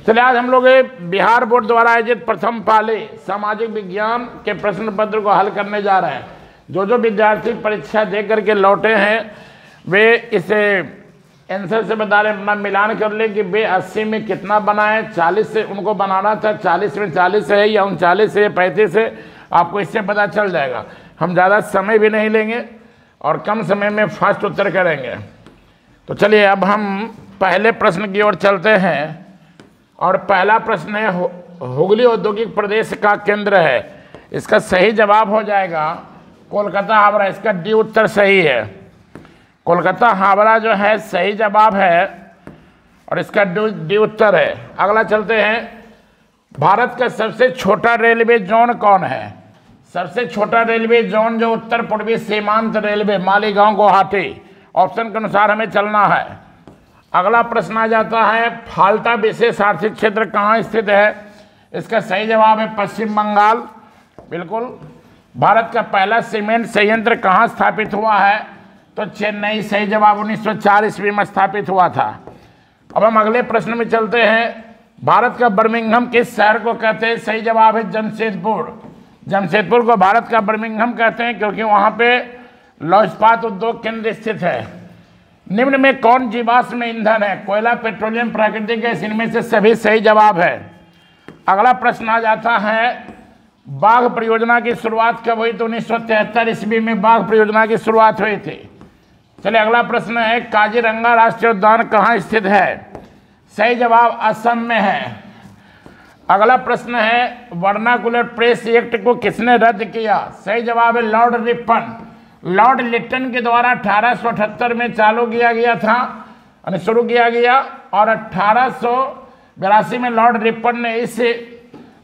चलिए आज हम लोग ये बिहार बोर्ड द्वारा आयोजित प्रथम पाली सामाजिक विज्ञान के प्रश्न पत्र को हल करने जा रहे हैं। जो विद्यार्थी परीक्षा दे करके लौटे हैं वे इसे आंसर से बता रहे, अपना मिलान कर ले कि वे 80 में कितना बनाए। 40 से उनको बनाना था, 40 में 40 है या 39 है या 35 है, आपको इससे पता चल जाएगा। हम ज़्यादा समय भी नहीं लेंगे और कम समय में फास्ट उत्तर करेंगे। तो चलिए अब हम पहले प्रश्न की ओर चलते हैं और पहला प्रश्न है हुगली औद्योगिक प्रदेश का केंद्र है। इसका सही जवाब हो जाएगा कोलकाता हावड़ा। इसका डी उत्तर सही है। कोलकाता हावड़ा जो है सही जवाब है और इसका डी उत्तर है। अगला चलते हैं, भारत का सबसे छोटा रेलवे जोन कौन है? सबसे छोटा रेलवे जोन जो उत्तर पूर्वी सीमांत रेलवे मालीगांव गुवाहाटी, ऑप्शन के अनुसार हमें चलना है। अगला प्रश्न आ जाता है, फाल्टा विशेष आर्थिक क्षेत्र कहाँ स्थित है? इसका सही जवाब है पश्चिम बंगाल। बिल्कुल। भारत का पहला सीमेंट संयंत्र कहाँ स्थापित हुआ है? तो चेन्नई। सही जवाब 1904 ईस्वी में स्थापित हुआ था। अब हम अगले प्रश्न में चलते हैं, भारत का बर्मिंघम किस शहर को कहते हैं? सही जवाब है जमशेदपुर। जमशेदपुर को भारत का बर्मिंघम कहते हैं क्योंकि वहाँ पे लौह इस्पात उद्योग केंद्र स्थित है। निम्न में कौन जीवाश्म ईंधन है? कोयला, पेट्रोलियम, प्राकृतिक गैस, इनमें से सभी सही जवाब है। अगला प्रश्न आ जाता है, बाघ परियोजना की शुरुआत कब हुई? तो 1973 ईस्वी में बाघ परियोजना की शुरुआत हुई थी। चलिए अगला प्रश्न है, काजीरंगा राष्ट्रीय उद्यान कहाँ स्थित है? सही जवाब असम में है। अगला प्रश्न है, वर्नाकुलर प्रेस एक्ट को किसने रद्द किया? सही जवाब है लॉर्ड रिपन। लॉर्ड लिटन के द्वारा 1878 में चालू किया गया था, यानी शुरू किया गया, और 1882 में लॉर्ड रिपन ने इस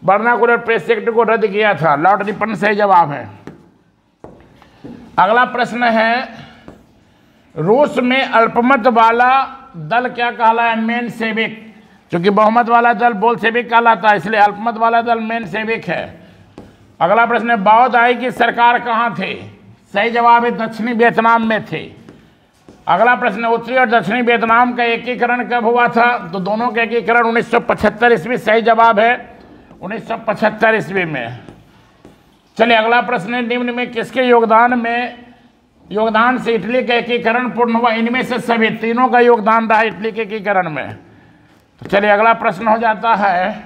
वर्नाकुलर प्रेस एक्ट को रद्द किया था। लॉर्ड रिपन सही जवाब है। अगला प्रश्न है, रूस में अल्पमत वाला दल क्या कहलाया? मेन सेविक। क्योंकि बहुमत वाला दल बोल सेविक कहलाता है, इसलिए अल्पमत वाला दल मेन सेविक है। अगला प्रश्न है, बाओ दाई की सरकार कहाँ थी? सही जवाब है दक्षिणी वियतनाम में थी। अगला प्रश्न है, उत्तरी और दक्षिणी वियतनाम का एकीकरण कब हुआ था? तो दोनों का एकीकरण 1975 ईस्वी। सही जवाब है 1975 ईस्वी में। चलिए अगला प्रश्न है, निम्न में किसके योगदान से इटली का एकीकरण पूर्ण हुआ? इनमें से सभी तीनों का योगदान रहा इटली के एकीकरण में। तो चलिए अगला प्रश्न हो जाता है,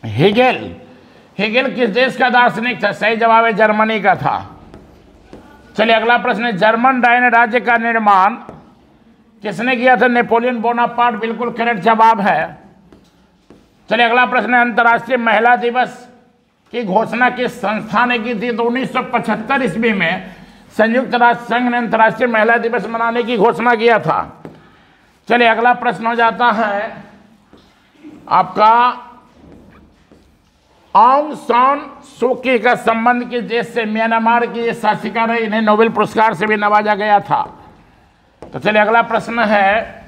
हेगेल किस देश का दार्शनिक था? सही जवाब है जर्मनी का था। चलिए अगला प्रश्न है, जर्मन राइन राज्य का निर्माण किसने किया था? Napoleon Bonaparte. बिल्कुल करेक्ट जवाब है। चलिए अगला प्रश्न है, अंतर्राष्ट्रीय महिला दिवस की घोषणा किस संस्था ने की थी? तो 1975 ईस्वी में संयुक्त राष्ट्र संघ ने अंतर्राष्ट्रीय महिला दिवस मनाने की घोषणा किया था। चलिए अगला प्रश्न हो जाता है आपका, आंग सान सू की का संबंध किस देश से? म्यांमार की ये शासिका रही, इन्हें नोबेल पुरस्कार से भी नवाजा गया था। तो चलिए अगला प्रश्न है,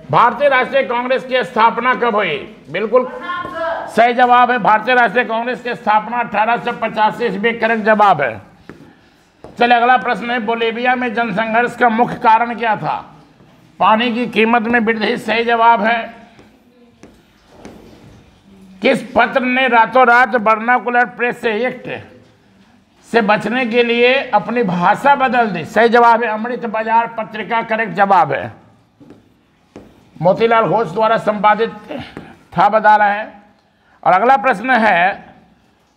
भारतीय राष्ट्रीय कांग्रेस की स्थापना कब हुई? बिल्कुल सही जवाब है, भारतीय राष्ट्रीय कांग्रेस की स्थापना 1885 ईस्वी। करेक्ट जवाब है। चलिए अगला प्रश्न है, बोलीविया में जनसंघर्ष का मुख्य कारण क्या था? पानी की कीमत में वृद्धि। सही जवाब है। किस पत्र ने रातों रात वर्नाकुलर प्रेस एक्ट से बचने के लिए अपनी भाषा बदल दी? सही जवाब है अमृत बाजार पत्रिका। करेक्ट जवाब है। मोतीलाल घोष द्वारा संपादित था, बता रहे हैं। और अगला प्रश्न है,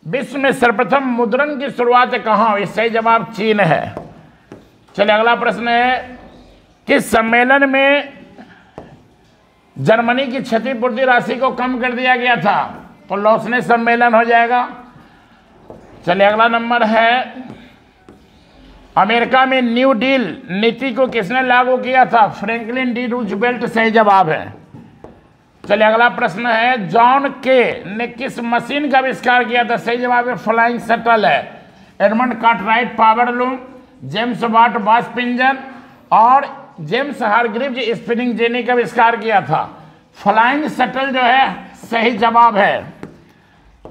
विश्व में सर्वप्रथम मुद्रण की शुरुआत कहाँ हुई? सही जवाब चीन है। चलिए अगला प्रश्न है, किस सम्मेलन में जर्मनी की क्षतिपूर्ति राशि को कम कर दिया गया था? तो लौसने सम्मेलन हो जाएगा। चलिए अगला नंबर है, अमेरिका में न्यू डील नीति को किसने लागू किया था? Franklin D Roosevelt. सही जवाब है। चलिए अगला प्रश्न है, जॉन के ने किस मशीन का आविष्कार किया था? सही जवाब है फ्लाइंग शटल है। Edmund Cartwright power loom, James Watt वास्प इंजन और जेम्स हारग्रीव्स स्पिनिंग जेनी का आविष्कार किया था। फ्लाइंग शटल जो है सही जवाब है।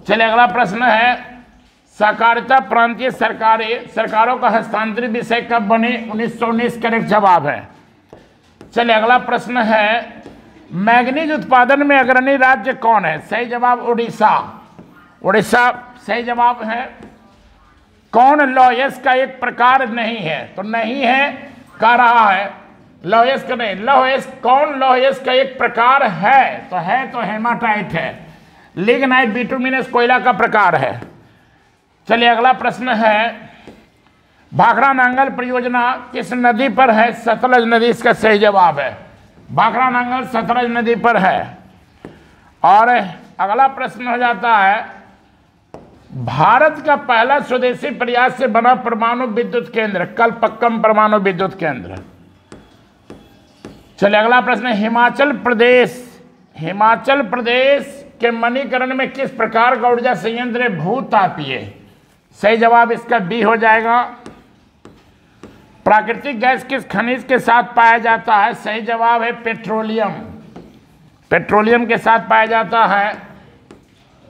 चलिए अगला प्रश्न है, सहकारिता प्रांतीय सरकारों का हस्तांतरित विषय कब बनी? 1919। करेक्ट जवाब है। चलिए अगला प्रश्न है, मैग्नीज उत्पादन में अग्रणी राज्य कौन है? सही जवाब उड़ीसा। उड़ीसा सही जवाब है। कौन लौह का एक प्रकार नहीं है? तो नहीं है कह रहा है, लौह का नहीं। कौन लौह का एक प्रकार है? तो हेमाटाइट है। लिग्नाइट बिटुमिनस कोयला का प्रकार है। चलिए अगला प्रश्न है, भाखड़ा नांगल परियोजना किस नदी पर है? सतलज नदी इसका सही जवाब है। भाखड़ा नांगल सतलज नदी पर है। और अगला प्रश्न हो जाता है, भारत का पहला स्वदेशी प्रयास से बना परमाणु विद्युत केंद्र, कलपक्कम परमाणु विद्युत केंद्र। चलिए अगला प्रश्न, हिमाचल प्रदेश के मणिकरण में किस प्रकार का ऊर्जा संयंत्र है? भूतापीय। सही जवाब इसका बी हो जाएगा। प्राकृतिक गैस किस खनिज के साथ पाया जाता है? सही जवाब है पेट्रोलियम। पेट्रोलियम के साथ पाया जाता है।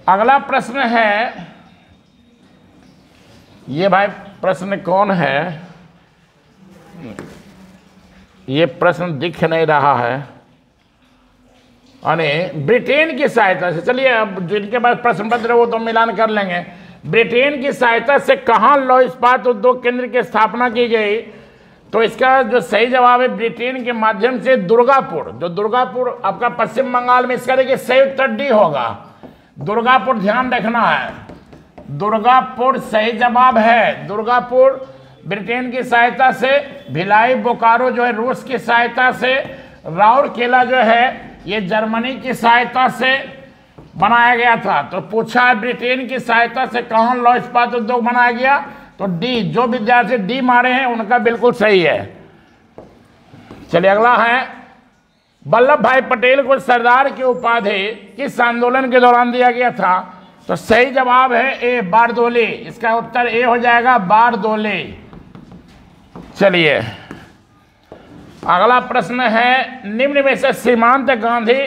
अगला प्रश्न है, ये भाई प्रश्न कौन है? ये प्रश्न दिख नहीं रहा है। अरे ब्रिटेन की सहायता से, चलिए अब जिनके पास प्रश्न पत्र वो तो मिलान कर लेंगे। ब्रिटेन की सहायता से कहाँ लौह इस्पात उद्योग केंद्र की स्थापना की गई? तो इसका जो सही जवाब है ब्रिटेन के माध्यम से दुर्गापुर। जो दुर्गापुर आपका पश्चिम बंगाल में, इसका देखिए सही उत्तर डी होगा। दुर्गापुर ध्यान रखना है, दुर्गापुर सही जवाब है। दुर्गापुर ब्रिटेन की सहायता से, भिलाई बोकारो जो है रूस की सहायता से, राउरकेला जो है ये जर्मनी की सहायता से बनाया गया था। तो पूछा है ब्रिटेन की सहायता से कहाँ लौह इस्पात उद्योग बनाया गया? तो डी, जो विद्यार्थी डी मारे हैं उनका बिल्कुल सही है। चलिए अगला है, वल्लभ भाई पटेल को सरदार की उपाधि किस आंदोलन के दौरान दिया गया था? तो सही जवाब है ए, बारदोली। इसका उत्तर ए हो जाएगा, बारदोली। चलिए अगला प्रश्न है, निम्न में से सीमांत गांधी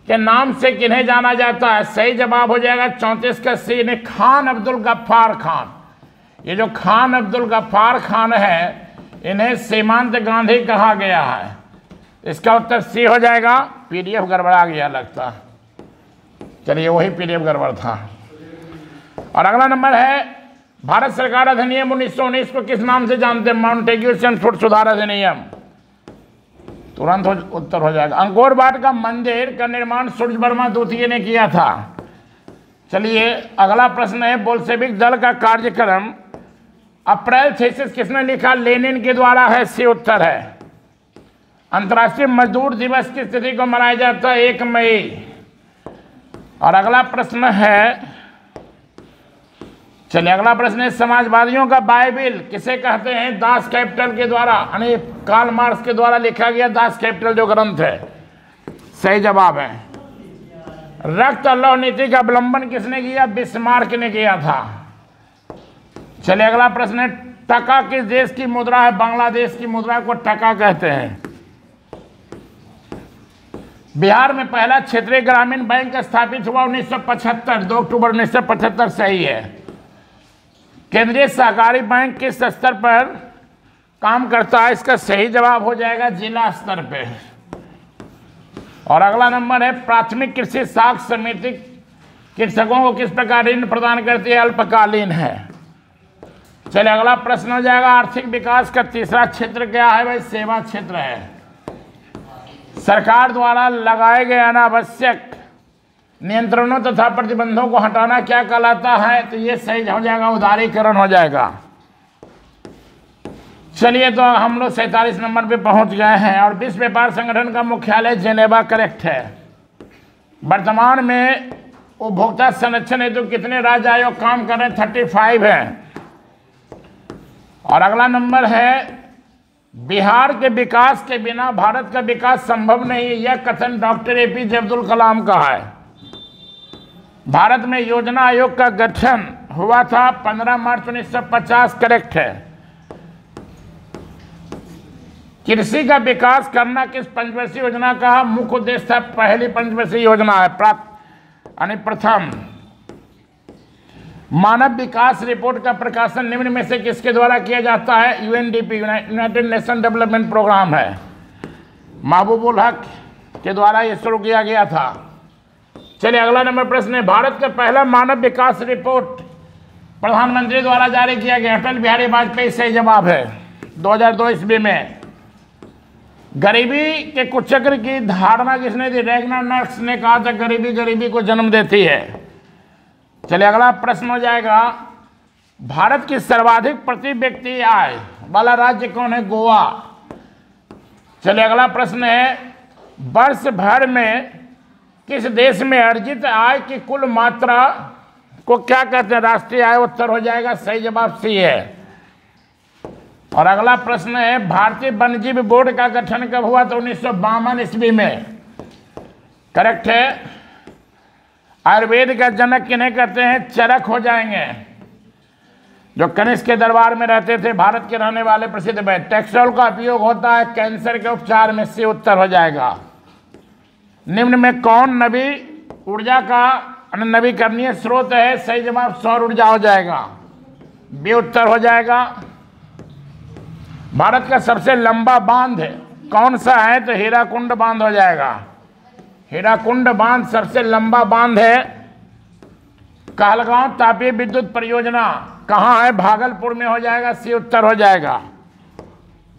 के नाम से किन्हें जाना जाता है? सही जवाब हो जाएगा 34 का सी, ने खान अब्दुल गफ्फार खान। ये जो खान अब्दुल गफ्फार खान है, इन्हें सीमांत गांधी कहा गया है। इसका उत्तर सी हो जाएगा। पीडीएफ गड़बड़ा गया लगता। चलिए वही पीडीएफ गड़बड़ था। और अगला नंबर है, भारत सरकार अधिनियम 1919 को किस नाम से जानते हैं? माउंटेग्यू सेनफुट सुधार अधिनियम। तुरंत उत्तर हो जाएगा। अंकोर वाट का मंदिर का निर्माण सूर्य वर्मा द्वितीय ने किया था। चलिए अगला प्रश्न है, बोल्शेविक दल का कार्यक्रम अप्रैल थीसिस किसने लिखा? लेनिन के द्वारा है। सी उत्तर है। अंतर्राष्ट्रीय मजदूर दिवस की तिथि को मनाया जाता है 1 मई। और अगला प्रश्न है, चलिए अगला प्रश्न है, समाजवादियों का बाइबिल किसे कहते हैं? दास कैपिटल के द्वारा, यानी कार्ल मार्क्स के द्वारा लिखा गया दास कैपिटल जो ग्रंथ है। सही जवाब है। रक्त और लौह नीति का अवलंबन किसने किया? बिस्मार्क ने किया था। चलिए अगला प्रश्न है, टका किस देश की मुद्रा है? बांग्लादेश की मुद्रा को टका कहते हैं। बिहार में पहला क्षेत्रीय ग्रामीण बैंक स्थापित हुआ 1975, 2 अक्टूबर 1975। सही है। केंद्रीय सहकारी बैंक किस स्तर पर काम करता है? इसका सही जवाब हो जाएगा जिला स्तर पे। और अगला नंबर है, प्राथमिक कृषि साख समिति कृषकों को किस प्रकार ऋण प्रदान करती है? अल्पकालीन है। चलिए अगला प्रश्न हो जाएगा, आर्थिक विकास का तीसरा क्षेत्र क्या है? भाई सेवा क्षेत्र है। सरकार द्वारा लगाए गए अनावश्यक नियंत्रणों तथा प्रतिबंधों को हटाना क्या कहलाता है? तो ये सही हो जाएगा, उदारीकरण हो जाएगा। चलिए तो हम लोग 47 नंबर पे पहुंच गए हैं। और विश्व व्यापार संगठन का मुख्यालय जेनेवा करेक्ट है। वर्तमान में उपभोक्ता संरक्षण हेतु कितने राज्य आयोग काम कर रहे हैं? 35 हैं। और अगला नंबर है, बिहार के विकास के बिना भारत का विकास संभव नहीं है, यह कथन डॉक्टर एपीजे अब्दुल कलाम का है। भारत में योजना आयोग का गठन हुआ था 15 मार्च 1950। करेक्ट है। कृषि का विकास करना किस पंचवर्षीय योजना का मुख्य उद्देश्य था? पहली पंचवर्षीय योजना है, यानी प्रथम। मानव विकास रिपोर्ट का प्रकाशन निम्न में से किसके द्वारा किया जाता है? UNDP, United Nation Development Programme है। महबूबुल हक के द्वारा ये शुरू किया गया था। चलिए अगला नंबर प्रश्न है, भारत का पहला मानव विकास रिपोर्ट प्रधानमंत्री द्वारा जारी किया गया, अटल बिहारी वाजपेयी। सही जवाब है 2002 ईस्वी में। गरीबी के कुचक्र की धारणा किसने दी? रैगनार मार्क्स ने कहा था गरीबी गरीबी को जन्म देती है। चलिए अगला प्रश्न हो जाएगा, भारत की सर्वाधिक प्रति व्यक्ति आय वाला राज्य कौन है? गोवा। चलिए अगला प्रश्न है, वर्ष भर में किस देश में अर्जित आय की कुल मात्रा को क्या कहते हैं? राष्ट्रीय आय। उत्तर हो जाएगा सही जवाब सी है। और अगला प्रश्न है, भारतीय वन्यजीव बोर्ड का गठन कब हुआ? तो 1952 ईस्वी में। करेक्ट है। आयुर्वेद का जनक किन्हें कहते हैं? चरक हो जाएंगे, जो कनिष्क के दरबार में रहते थे, भारत के रहने वाले प्रसिद्ध वैद्य। टेक्सोल का उपयोग होता है कैंसर के उपचार में। से उत्तर हो जाएगा। निम्न में कौन नवी ऊर्जा का नवीकरणीय स्रोत है? सही जवाब सौर ऊर्जा हो जाएगा। बी उत्तर हो जाएगा। भारत का सबसे लंबा बांध कौन सा है? तो हीराकुंड बांध हो जाएगा। हीराकुंड बांध सबसे लंबा बांध है। कहलगांव तापीय विद्युत परियोजना कहाँ है? भागलपुर में हो जाएगा। सी उत्तर हो जाएगा।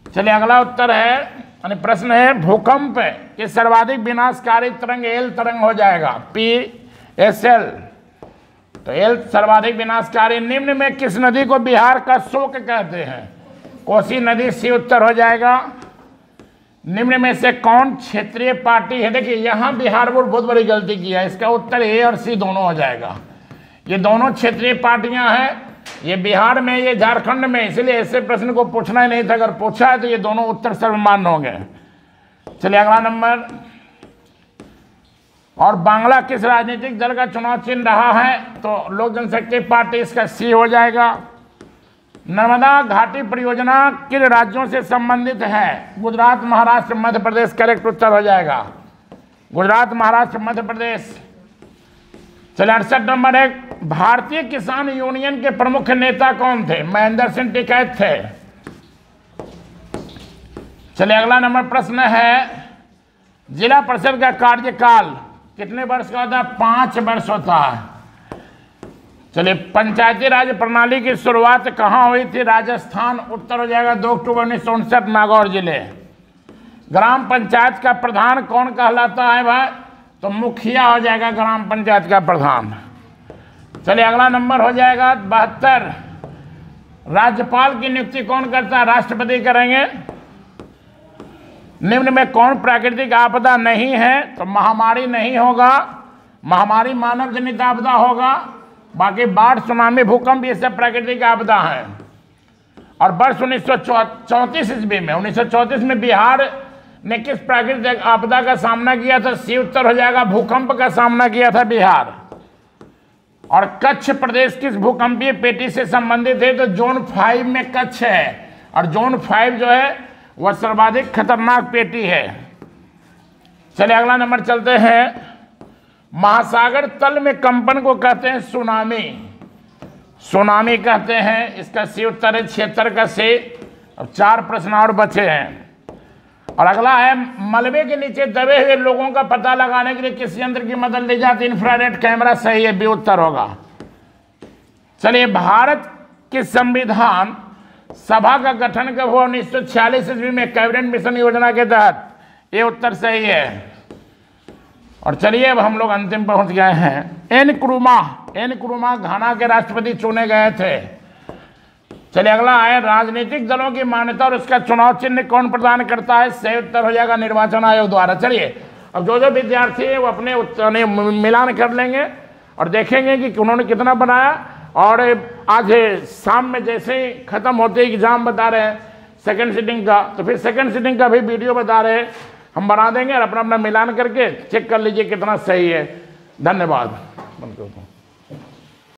चलिए अगला उत्तर है, प्रश्न है, भूकंप के सर्वाधिक विनाशकारी तरंग एल तरंग हो जाएगा। PSL। तो एल सर्वाधिक विनाशकारी। निम्न में किस नदी को बिहार का शोक कहते हैं? कोसी नदी। सी उत्तर हो जाएगा। निम्न में से कौन क्षेत्रीय पार्टी है? देखिए यहाँ बिहार बोर्ड बहुत बड़ी गलती किया है। इसका उत्तर ए और सी दोनों हो जाएगा। ये दोनों क्षेत्रीय पार्टियां हैं, ये बिहार में, ये झारखंड में, इसलिए ऐसे प्रश्न को पूछना ही नहीं था। अगर पूछा है तो ये दोनों उत्तर सर्वमान्य हो गए। चलिए अगला नंबर, और बांग्ला किस राजनीतिक दल का चुनाव चिन्ह रहा है? तो लोक जनशक्ति पार्टी। इसका सी हो जाएगा। नर्मदा घाटी परियोजना किन राज्यों से संबंधित है? गुजरात, महाराष्ट्र, मध्य प्रदेश। करेक्ट उत्तर हो जाएगा गुजरात, महाराष्ट्र, मध्य प्रदेश। चलिए 68 नंबर है, भारतीय किसान यूनियन के प्रमुख नेता कौन थे? महेंद्र सिंह टिकैत थे। चलिए अगला नंबर प्रश्न है, जिला परिषद का कार्यकाल कितने वर्ष का होता है? 5 वर्ष होता है। चलिए पंचायती राज प्रणाली की शुरुआत कहाँ हुई थी? राजस्थान। उत्तर हो जाएगा 2 अक्टूबर 1959 नागौर जिले। ग्राम पंचायत का प्रधान कौन कहलाता है भाई? तो मुखिया हो जाएगा ग्राम पंचायत का प्रधान। चलिए अगला नंबर हो जाएगा 72, राज्यपाल की नियुक्ति कौन करता है? राष्ट्रपति करेंगे। निम्न में कौन प्राकृतिक आपदा नहीं है? तो महामारी नहीं होगा, महामारी मानव जनित आपदा होगा। बाकी बाढ़, सुनामी, भूकंप ये सब प्राकृतिक आपदा है। और वर्ष 1934 ईस्वी में, 1934 में बिहार ने किस प्राकृतिक आपदा का सामना किया था? सी उत्तर हो जाएगा, भूकंप का सामना किया था बिहार। और कच्छ प्रदेश किस भूकंपीय पेटी से संबंधित है? तो जोन 5 में कच्छ है, और जोन 5 जो है वह सर्वाधिक खतरनाक पेटी है। चलिए अगला नंबर चलते हैं, महासागर तल में कंपन को कहते हैं सुनामी। सुनामी कहते हैं। इसका सी उत्तर है 76 का सी। अब 4 प्रश्न और बचे हैं। और अगला है, मलबे के नीचे दबे हुए लोगों का पता लगाने के लिए किस यंत्र की मदद ली जाती है? Infrared camera. सही है, बी उत्तर होगा। चलिए भारत के संविधान सभा का गठन कब हुआ? 1946 ईस्वी में, कैबिनेट मिशन योजना के तहत। ये उत्तर सही है। और चलिए अब हम लोग अंतिम पहुंच गए हैं। एन क्रुमा घाना के राष्ट्रपति चुने गए थे। चलिए अगला है, राजनीतिक दलों की मान्यता और उसका चुनाव चिन्ह कौन प्रदान करता है? सही उत्तर हो जाएगा निर्वाचन आयोग द्वारा। चलिए अब जो विद्यार्थी है वो अपने उत्तर मिलान कर लेंगे और देखेंगे कि उन्होंने कितना बनाया। और आज शाम में जैसे ही खत्म होते एग्जाम बता रहे हैं सेकंड सिटिंग का, तो फिर सेकंड सिटिंग का भी वीडियो बता रहे हैं, हम बना देंगे और अपना अपना मिलान करके चेक कर लीजिए कितना सही है। धन्यवाद।